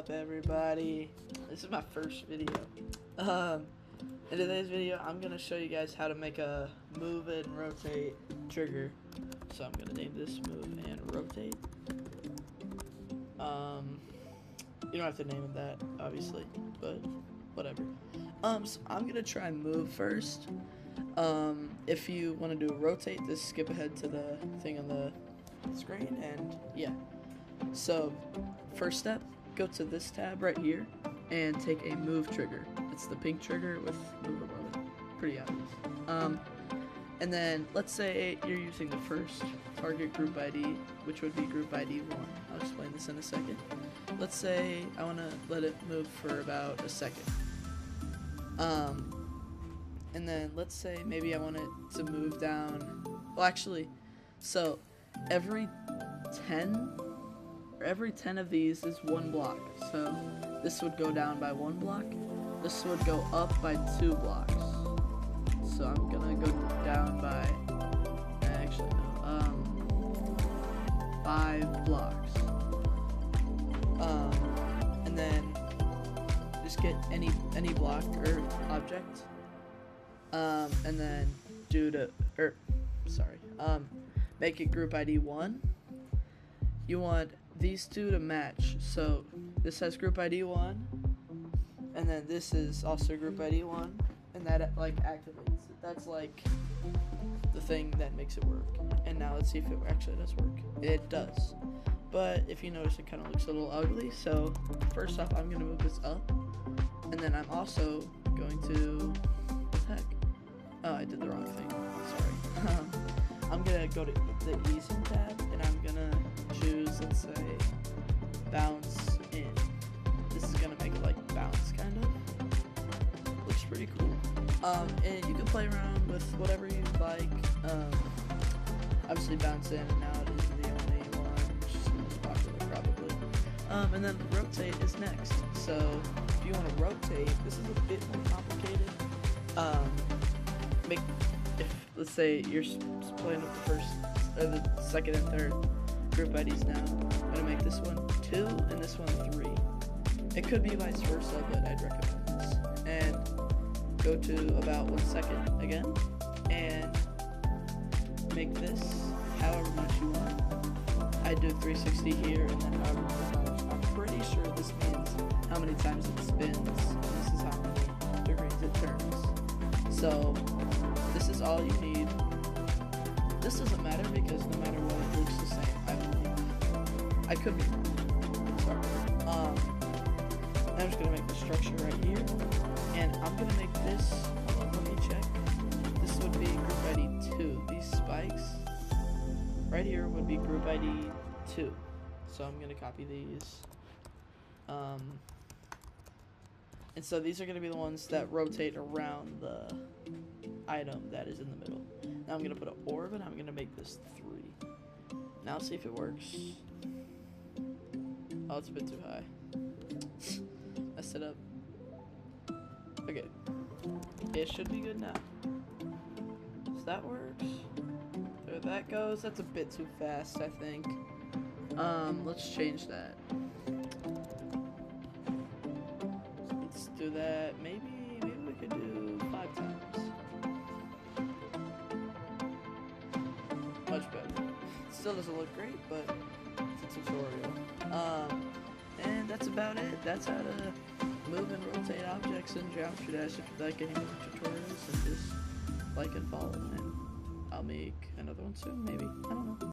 up, everybody? This is my first video. In today's video, I'm gonna show you guys how to make a move and rotate trigger. So I'm gonna name this move and rotate. You don't have to name it that, obviously, but whatever. So I'm gonna try move first. If you want to do a rotate, just skip ahead to the thing on the screen, and yeah. So first step, go to this tab right here and take a move trigger. It's the pink trigger with move above it. Pretty obvious. And then let's say you're using the first target group ID, which would be group ID 1. I'll explain this in a second. Let's say I want to let it move for about a second. And then let's say maybe I want it to move down. Well, actually, so every 10 of these is one block. So this would go down by 1 block. This would go up by 2 blocks. So I'm gonna go down by, actually no, 5 blocks. And then just get any block or object. And then make it group ID 1. You want these two to match. So this has group ID 1, and then this is also group ID 1, and that like activates it. That's like the thing that makes it work. And now let's see if it actually does work. It does. But if you notice, it kind of looks a little ugly. So first off, I'm gonna move this up, and then I'm also going to, what the heck? Oh, I did the wrong thing. Sorry. I'm gonna go to the easy tab, and I'm gonna choose, let's say, bounce in. This is gonna make it like bounce, kind of. Looks pretty cool. And you can play around with whatever you like. Obviously bounce in, and now it is the only one, which is the most popular probably. And then rotate is next. So if you want to rotate, this is a bit more complicated. If let's say you're playing with the first or the second and third group IDs now, I'm gonna make this one 2 and this one 3. It could be vice versa, but I'd recommend this. And go to about 1 second again, and make this however much you want. I do 360 here, and then however much. I'm pretty sure this means how many times it spins. This is how many degrees it turns. So this is all you need. This doesn't matter because no matter what, it looks the same, I believe. I could be wrong. Sorry. I'm just gonna make the structure right here, and I'm gonna make this. Hold on, let me check. This would be group ID 2. These spikes right here would be group ID 2. So I'm gonna copy these. And so these are going to be the ones that rotate around the item that is in the middle. Now I'm going to put an orb, and I'm going to make this 3. Now let's see if it works. Oh, it's a bit too high. Messed it up. Okay. It should be good now. So that works. There that goes. That's a bit too fast, I think. Let's change that. Do that. Maybe we could do 5 times. Much better. Still doesn't look great, but it's a tutorial. And that's about it. That's how to move and rotate objects in Geometry Dash. If you'd like any more tutorials, then just like and follow, and I'll make another one soon, maybe. I don't know.